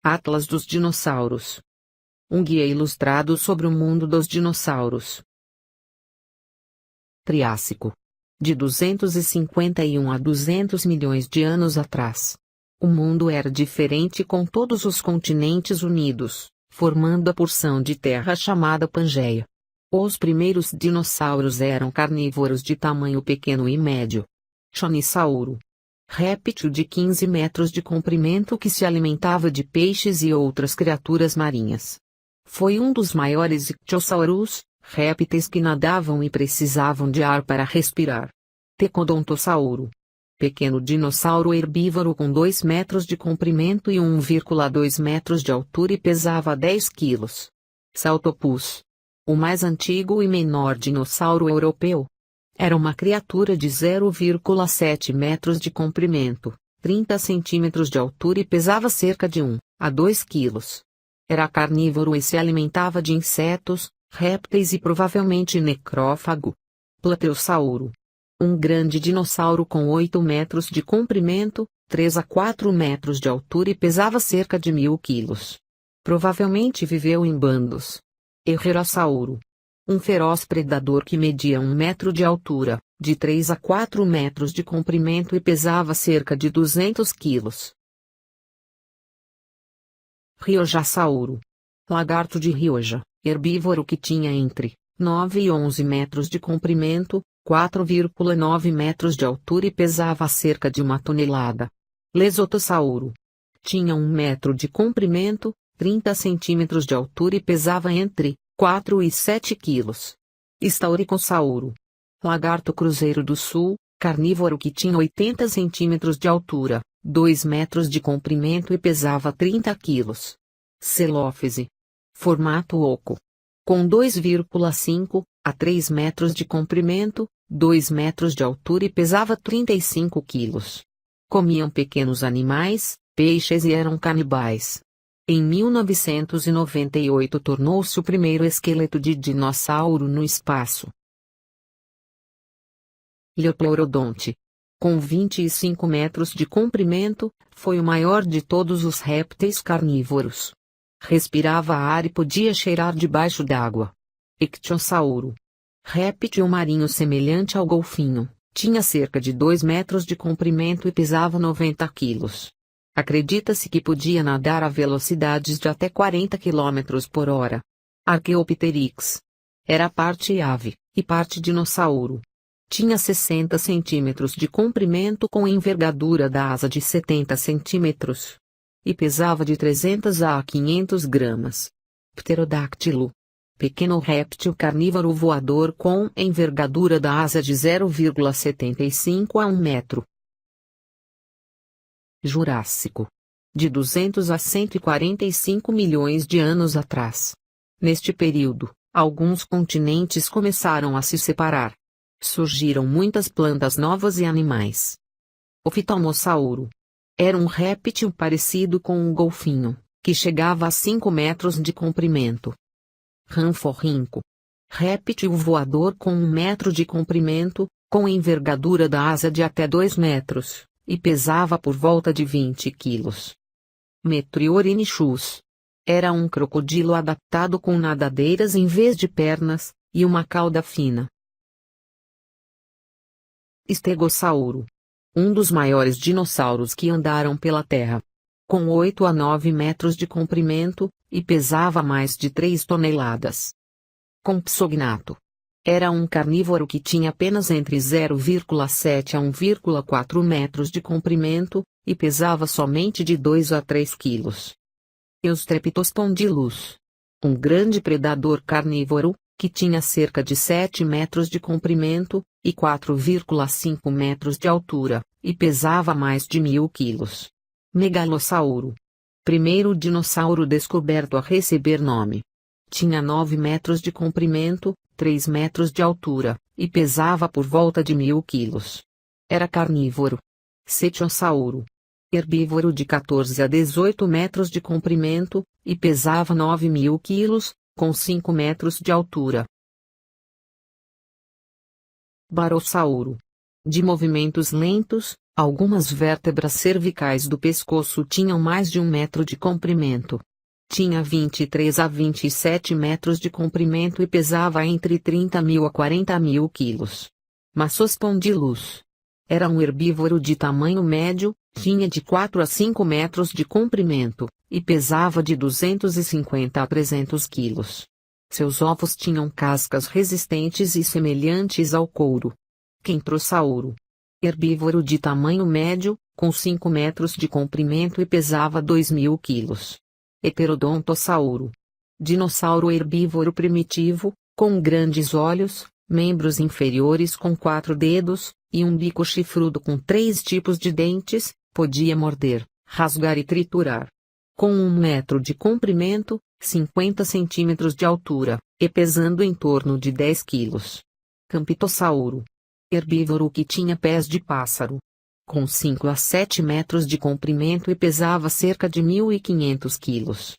Atlas dos dinossauros. Um guia ilustrado sobre o mundo dos dinossauros. Triássico. De 251 a 200 milhões de anos atrás. O mundo era diferente, com todos os continentes unidos, formando a porção de terra chamada Pangeia. Os primeiros dinossauros eram carnívoros de tamanho pequeno e médio. Chonissauro. Réptil de 15 metros de comprimento que se alimentava de peixes e outras criaturas marinhas. Foi um dos maiores ictiossauros, répteis que nadavam e precisavam de ar para respirar. Tecodontossauro. Pequeno dinossauro herbívoro com 2 metros de comprimento e 1,2 metros de altura e pesava 10 quilos. Saltopus. O mais antigo e menor dinossauro europeu. Era uma criatura de 0,7 metros de comprimento, 30 centímetros de altura e pesava cerca de 1 a 2 quilos. Era carnívoro e se alimentava de insetos, répteis e provavelmente necrófago. Plateossauro. Um grande dinossauro com 8 metros de comprimento, 3 a 4 metros de altura e pesava cerca de 1.000 quilos. Provavelmente viveu em bandos. Herrerossauro. Um feroz predador que media 1 metro de altura, de 3 a 4 metros de comprimento e pesava cerca de 200 quilos. Ryojassauro. Lagarto de Ryoja, herbívoro que tinha entre 9 e 11 metros de comprimento, 4,9 metros de altura e pesava cerca de 1 tonelada. Lesotossauro. Tinha 1 metro de comprimento, 30 centímetros de altura e pesava entre 4 e 7 quilos. Stauricossauro. Lagarto cruzeiro do sul, carnívoro que tinha 80 centímetros de altura, 2 metros de comprimento e pesava 30 quilos. Celófise. Formato oco. Com 2,5 a 3 metros de comprimento, 2 metros de altura e pesava 35 quilos. Comiam pequenos animais, peixes e eram canibais. Em 1998 tornou-se o primeiro esqueleto de dinossauro no espaço. Leopleurodonte. Com 25 metros de comprimento, foi o maior de todos os répteis carnívoros. Respirava ar e podia cheirar debaixo d'água. Ictiosauro. Réptil marinho semelhante ao golfinho, tinha cerca de 2 metros de comprimento e pesava 90 quilos. Acredita-se que podia nadar a velocidades de até 40 km por hora. Archaeopteryx. Era parte ave, e parte dinossauro. Tinha 60 centímetros de comprimento com envergadura da asa de 70 centímetros. E pesava de 300 a 500 gramas. Pterodáctilo. Pequeno réptil carnívoro voador com envergadura da asa de 0,75 a 1 metro. Jurássico. De 200 a 145 milhões de anos atrás. Neste período, alguns continentes começaram a se separar. Surgiram muitas plantas novas e animais. Oftalmossauro. Era um réptil parecido com um golfinho, que chegava a 5 metros de comprimento. Ranforrinco. Réptil voador com 1 metro de comprimento, com envergadura da asa de até 2 metros, e pesava por volta de 20 quilos. Metriorhinichus. Era um crocodilo adaptado com nadadeiras em vez de pernas, e uma cauda fina. Estegossauro. Um dos maiores dinossauros que andaram pela Terra. Com 8 a 9 metros de comprimento, e pesava mais de 3 toneladas. Compsognato. Era um carnívoro que tinha apenas entre 0,7 a 1,4 metros de comprimento, e pesava somente de 2 a 3 quilos. Eustreptospondylus. Um grande predador carnívoro, que tinha cerca de 7 metros de comprimento, e 4,5 metros de altura, e pesava mais de 1.000 quilos. Megalossauro. Primeiro dinossauro descoberto a receber nome. Tinha 9 metros de comprimento, 3 metros de altura, e pesava por volta de 1.000 quilos. Era carnívoro. Cetiossauro. Herbívoro de 14 a 18 metros de comprimento, e pesava 9.000 quilos, com 5 metros de altura. Barossauro. De movimentos lentos, Algumas vértebras cervicais do pescoço tinham mais de 1 metro de comprimento. Tinha 23 a 27 metros de comprimento e pesava entre 30.000 a 40.000 quilos. Massospondylus. Era um herbívoro de tamanho médio, tinha de 4 a 5 metros de comprimento, e pesava de 250 a 300 quilos. Seus ovos tinham cascas resistentes e semelhantes ao couro. Kentrossauro. Herbívoro de tamanho médio, com 5 metros de comprimento e pesava 2.000 quilos. Heterodontossauro. Dinossauro herbívoro primitivo, com grandes olhos, membros inferiores com 4 dedos, e um bico chifrudo com 3 tipos de dentes, podia morder, rasgar e triturar. Com 1 metro de comprimento, 50 centímetros de altura, e pesando em torno de 10 quilos. Campitossauro. Herbívoro que tinha pés de pássaro. Com 5 a 7 metros de comprimento e pesava cerca de 1.500 quilos.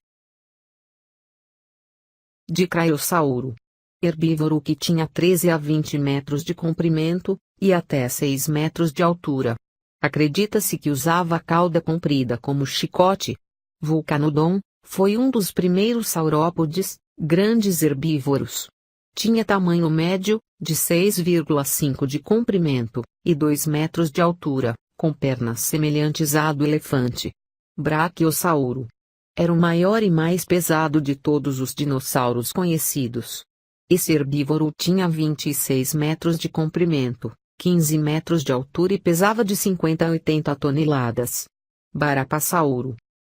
Dicraiossauro. Herbívoro que tinha 13 a 20 metros de comprimento, e até 6 metros de altura. Acredita-se que usava a cauda comprida como chicote. Vulcanodon, foi um dos primeiros saurópodes, grandes herbívoros. Tinha tamanho médio, de 6,5 de comprimento, e 2 metros de altura, com pernas semelhantes à do elefante. Braquiossauro. Era o maior e mais pesado de todos os dinossauros conhecidos. Esse herbívoro tinha 26 metros de comprimento, 15 metros de altura e pesava de 50 a 80 toneladas. Barapassauro.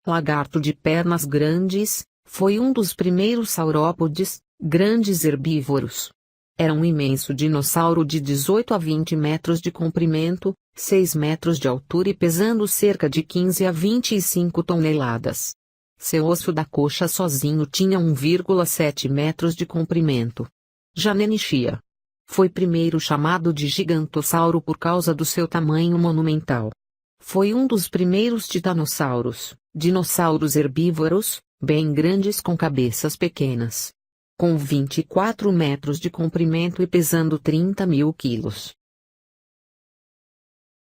Lagarto de pernas grandes, foi um dos primeiros saurópodes, grandes herbívoros. Era um imenso dinossauro de 18 a 20 metros de comprimento, 6 metros de altura e pesando cerca de 15 a 25 toneladas. Seu osso da coxa sozinho tinha 1,7 metros de comprimento. Janenechia. Foi primeiro chamado de gigantossauro por causa do seu tamanho monumental. Foi um dos primeiros titanossauros, dinossauros herbívoros, bem grandes com cabeças pequenas. Com 24 metros de comprimento e pesando 30.000 quilos.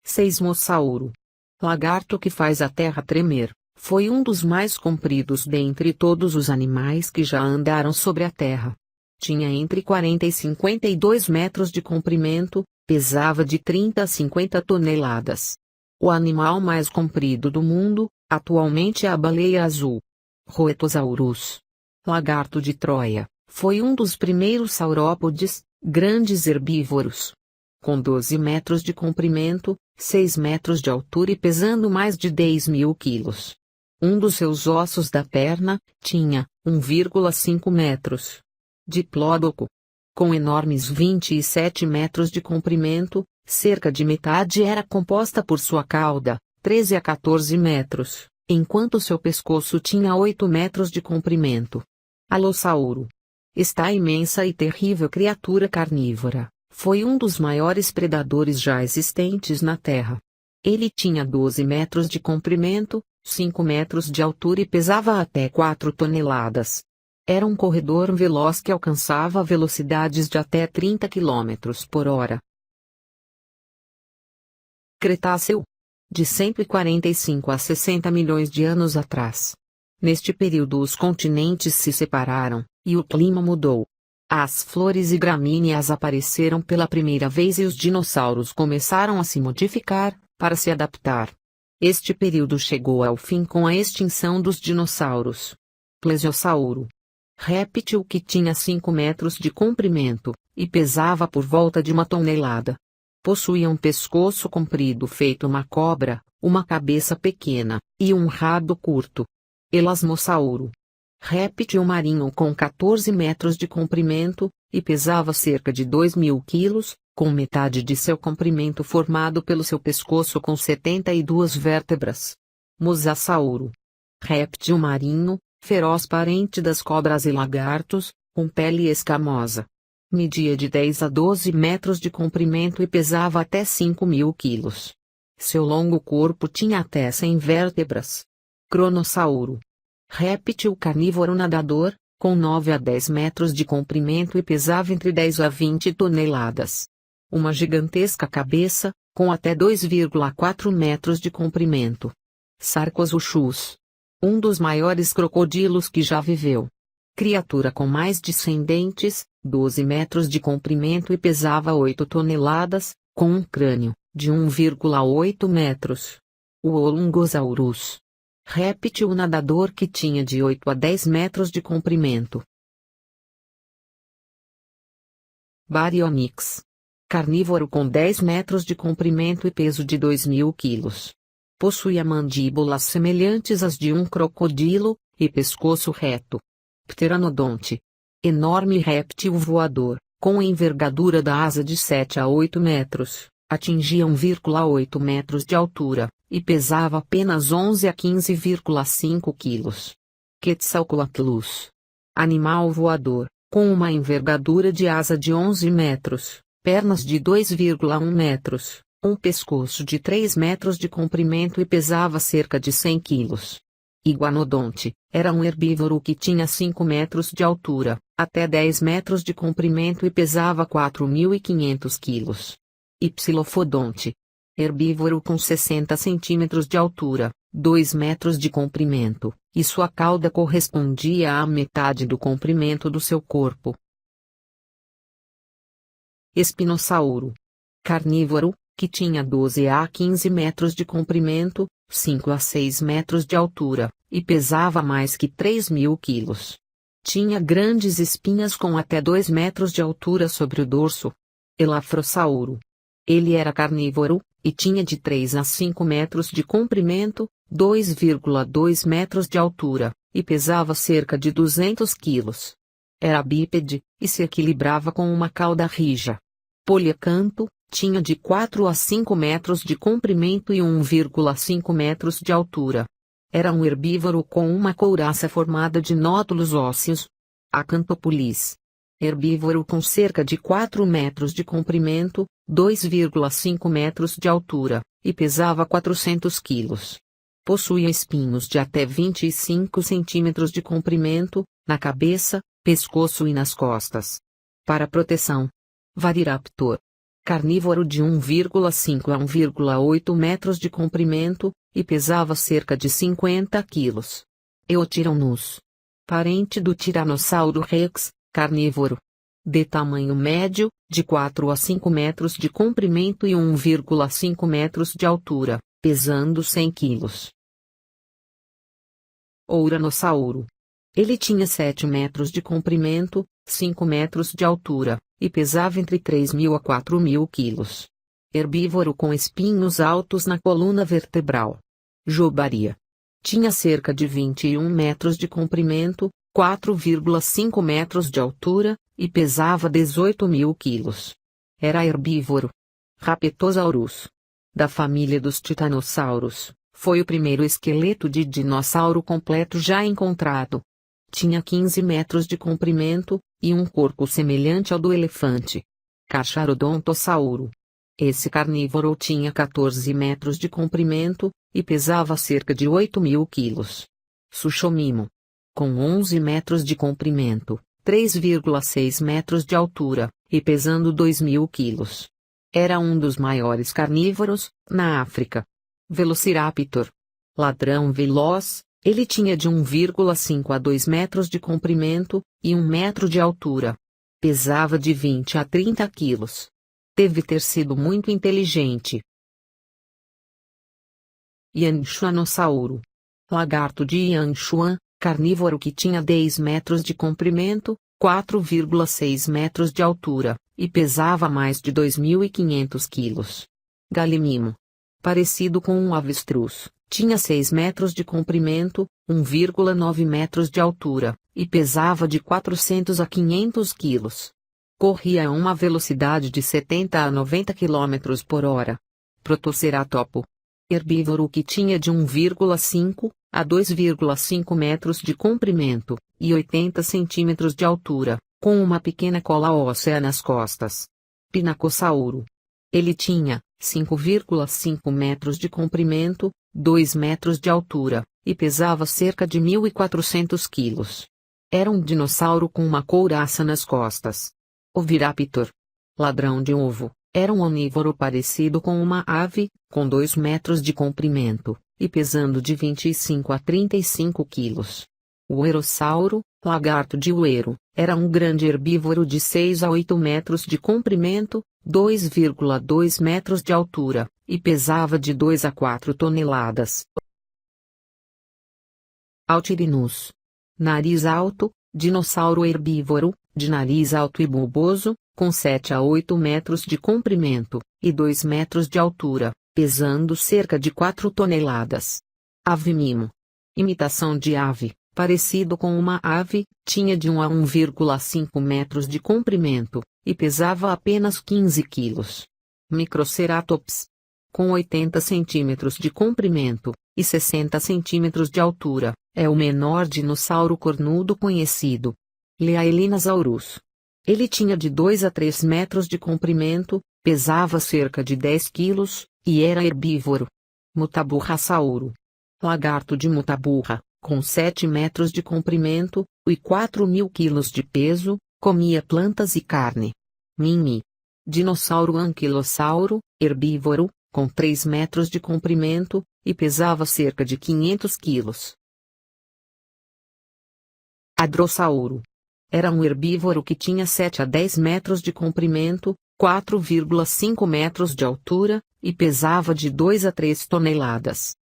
Seismossauro. Lagarto que faz a terra tremer, foi um dos mais compridos dentre todos os animais que já andaram sobre a terra. Tinha entre 40 e 52 metros de comprimento, pesava de 30 a 50 toneladas. O animal mais comprido do mundo, atualmente é a baleia azul. Rhoetosaurus. Lagarto de Troia, foi um dos primeiros saurópodes, grandes herbívoros. Com 12 metros de comprimento, 6 metros de altura e pesando mais de 10.000 quilos. Um dos seus ossos da perna, tinha, 1,5 metros. Diplódoco. Com enormes 27 metros de comprimento, cerca de metade era composta por sua cauda, 13 a 14 metros, enquanto seu pescoço tinha 8 metros de comprimento. Alossauro. Esta imensa e terrível criatura carnívora, foi um dos maiores predadores já existentes na Terra. Ele tinha 12 metros de comprimento, 5 metros de altura e pesava até 4 toneladas. Era um corredor veloz que alcançava velocidades de até 30 km por hora. Cretáceo. De 145 a 60 milhões de anos atrás. Neste período os continentes se separaram, e o clima mudou. As flores e gramíneas apareceram pela primeira vez e os dinossauros começaram a se modificar, para se adaptar. Este período chegou ao fim com a extinção dos dinossauros. Plesiosauro. Réptil que tinha 5 metros de comprimento, e pesava por volta de 1 tonelada. Possuía um pescoço comprido feito uma cobra, uma cabeça pequena, e um rabo curto. Elasmossauro. Réptil marinho com 14 metros de comprimento, e pesava cerca de 2.000 quilos, com metade de seu comprimento formado pelo seu pescoço com 72 vértebras. Mosasauro. Réptil marinho, feroz parente das cobras e lagartos, com pele escamosa. Media de 10 a 12 metros de comprimento e pesava até 5.000 quilos. Seu longo corpo tinha até 100 vértebras. Cronossauro. Réptil carnívoro nadador, com 9 a 10 metros de comprimento e pesava entre 10 a 20 toneladas. uma gigantesca cabeça, com até 2,4 metros de comprimento. Sarcosuchus. Um dos maiores crocodilos que já viveu. Criatura com mais de 100 dentes, 12 metros de comprimento e pesava 8 toneladas, com um crânio de 1,8 metros. O Olungosaurus. Réptil nadador que tinha de 8 a 10 metros de comprimento. Baryonyx. Carnívoro com 10 metros de comprimento e peso de 2.000 quilos. Possuía mandíbulas semelhantes às de um crocodilo, e pescoço reto. Pteranodonte. Enorme réptil voador, com envergadura da asa de 7 a 8 metros, atingia 1,8 metros de altura, e pesava apenas 11 a 15,5 quilos. Quetzalcoatlus. Animal voador, com uma envergadura de asa de 11 metros, pernas de 2,1 metros, um pescoço de 3 metros de comprimento e pesava cerca de 100 quilos. Iguanodonte, era um herbívoro que tinha 5 metros de altura, até 10 metros de comprimento e pesava 4.500 quilos. Ipsilofodonte. Herbívoro com 60 centímetros de altura, 2 metros de comprimento, e sua cauda correspondia à metade do comprimento do seu corpo. Espinossauro. Carnívoro, que tinha 12 a 15 metros de comprimento, 5 a 6 metros de altura, e pesava mais que 3.000 quilos. Tinha grandes espinhas com até 2 metros de altura sobre o dorso. Elafrossauro. Ele era carnívoro, e tinha de 3 a 5 metros de comprimento, 2,2 metros de altura, e pesava cerca de 200 quilos. Era bípede, e se equilibrava com uma cauda rija. Poliecanto, tinha de 4 a 5 metros de comprimento e 1,5 metros de altura. Era um herbívoro com uma couraça formada de nódulos ósseos. Acantopolis. Herbívoro com cerca de 4 metros de comprimento, 2,5 metros de altura, e pesava 400 quilos. Possuía espinhos de até 25 centímetros de comprimento, na cabeça, pescoço e nas costas. Para proteção. Variraptor. Carnívoro de 1,5 a 1,8 metros de comprimento, e pesava cerca de 50 quilos. Eotyrannus. Parente do Tiranossauro Rex, carnívoro. De tamanho médio, de 4 a 5 metros de comprimento e 1,5 metros de altura, pesando 100 quilos. Ouranossauro. Ele tinha 7 metros de comprimento, 5 metros de altura, e pesava entre 3.000 a 4.000 quilos. Herbívoro com espinhos altos na coluna vertebral. Jobaria. Tinha cerca de 21 metros de comprimento, 4,5 metros de altura, e pesava 18.000 quilos. Era herbívoro. Rapetosaurus. Da família dos titanossauros, foi o primeiro esqueleto de dinossauro completo já encontrado. Tinha 15 metros de comprimento, e um corpo semelhante ao do elefante. Carcharodontosauro. Esse carnívoro tinha 14 metros de comprimento, e pesava cerca de 8.000 quilos. Suchomimo. Com 11 metros de comprimento, 3,6 metros de altura, e pesando 2.000 quilos. Era um dos maiores carnívoros, na África. Velociraptor. Ladrão veloz, ele tinha de 1,5 a 2 metros de comprimento, e 1 metro de altura. Pesava de 20 a 30 quilos. Deve ter sido muito inteligente. Yanchuanossauro. Lagarto de Yanchuan, carnívoro que tinha 10 metros de comprimento, 4,6 metros de altura, e pesava mais de 2.500 quilos. Galimimo. Parecido com um avestruz, tinha 6 metros de comprimento, 1,9 metros de altura, e pesava de 400 a 500 quilos. Corria a uma velocidade de 70 a 90 km por hora. Protoceratopo. Herbívoro que tinha de 1,5 a 2,5 metros de comprimento, e 80 centímetros de altura, com uma pequena cola óssea nas costas. Pinacossauro. Ele tinha 5,5 metros de comprimento, 2 metros de altura, e pesava cerca de 1.400 quilos. Era um dinossauro com uma couraça nas costas. Oviraptor. Ladrão de ovo, Era um onívoro parecido com uma ave, com 2 metros de comprimento, e pesando de 25 a 35 quilos. O Uerossauro, lagarto de Uero, era um grande herbívoro de 6 a 8 metros de comprimento, 2,2 metros de altura, e pesava de 2 a 4 toneladas. Altirinus. Nariz alto, dinossauro herbívoro, de nariz alto e bulboso, com 7 a 8 metros de comprimento, e 2 metros de altura, pesando cerca de 4 toneladas. Ave mimo. Imitação de ave, parecido com uma ave, tinha de 1 a 1,5 metros de comprimento, e pesava apenas 15 quilos. Microceratops. Com 80 centímetros de comprimento, e 60 centímetros de altura, é o menor dinossauro cornudo conhecido. Leaelinasaurus. Ele tinha de 2 a 3 metros de comprimento, pesava cerca de 10 quilos, e era herbívoro. Mutaburrasauro. Lagarto de Mutaburra, com 7 metros de comprimento, e 4.000 quilos de peso, comia plantas e carne. Mimi. Dinossauro anquilossauro, herbívoro, com 3 metros de comprimento, e pesava cerca de 500 quilos. Hadrossauro. Era um herbívoro que tinha 7 a 10 metros de comprimento, 4,5 metros de altura, e pesava de 2 a 3 toneladas.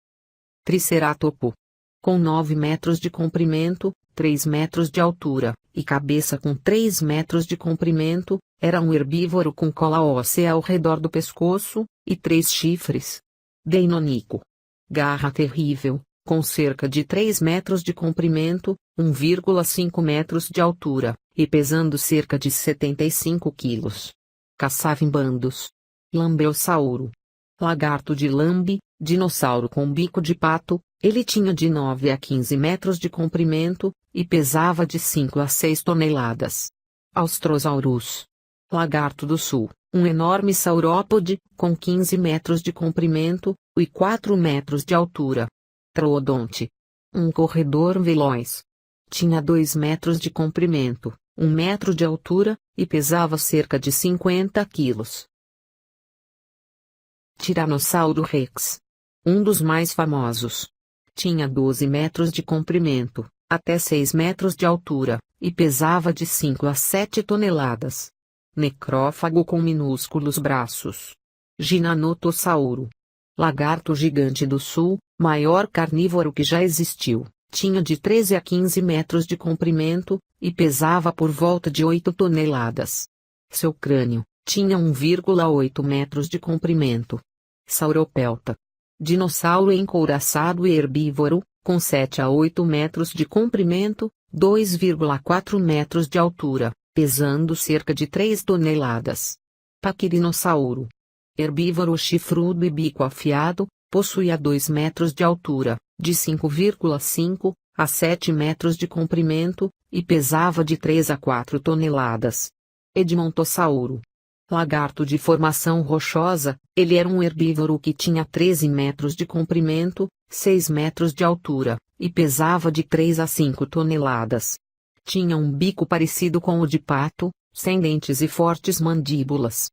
Triceratopo. Com 9 metros de comprimento, 3 metros de altura, e cabeça com 3 metros de comprimento, era um herbívoro com cola óssea ao redor do pescoço, e 3 chifres. Deinonychus. Garra terrível, com cerca de 3 metros de comprimento, 1,5 metros de altura, e pesando cerca de 75 quilos. Caçava em bandos. Lambeossauro. Lagarto de Lambe, dinossauro com bico de pato, ele tinha de 9 a 15 metros de comprimento, e pesava de 5 a 6 toneladas. Austrosaurus. Lagarto do Sul, um enorme saurópode, com 15 metros de comprimento, e 4 metros de altura. Troodonte. Um corredor veloz. Tinha 2 metros de comprimento, 1 metro de altura, e pesava cerca de 50 quilos. Tiranossauro Rex. Um dos mais famosos. Tinha 12 metros de comprimento, até 6 metros de altura, e pesava de 5 a 7 toneladas. Necrófago com minúsculos braços. Ginanotossauro. Lagarto gigante do sul, maior carnívoro que já existiu, tinha de 13 a 15 metros de comprimento, e pesava por volta de 8 toneladas. Seu crânio tinha 1,8 metros de comprimento. Sauropelta. Dinossauro encouraçado e herbívoro, com 7 a 8 metros de comprimento, 2,4 metros de altura, pesando cerca de 3 toneladas. Paquirinossauro. Herbívoro chifrudo e bico afiado, possuía 2 metros de altura, de 5,5 a 7 metros de comprimento, e pesava de 3 a 4 toneladas. Edmontossauro. Lagarto de formação rochosa, ele era um herbívoro que tinha 13 metros de comprimento, 6 metros de altura, e pesava de 3 a 5 toneladas. Tinha um bico parecido com o de pato, sem dentes e fortes mandíbulas.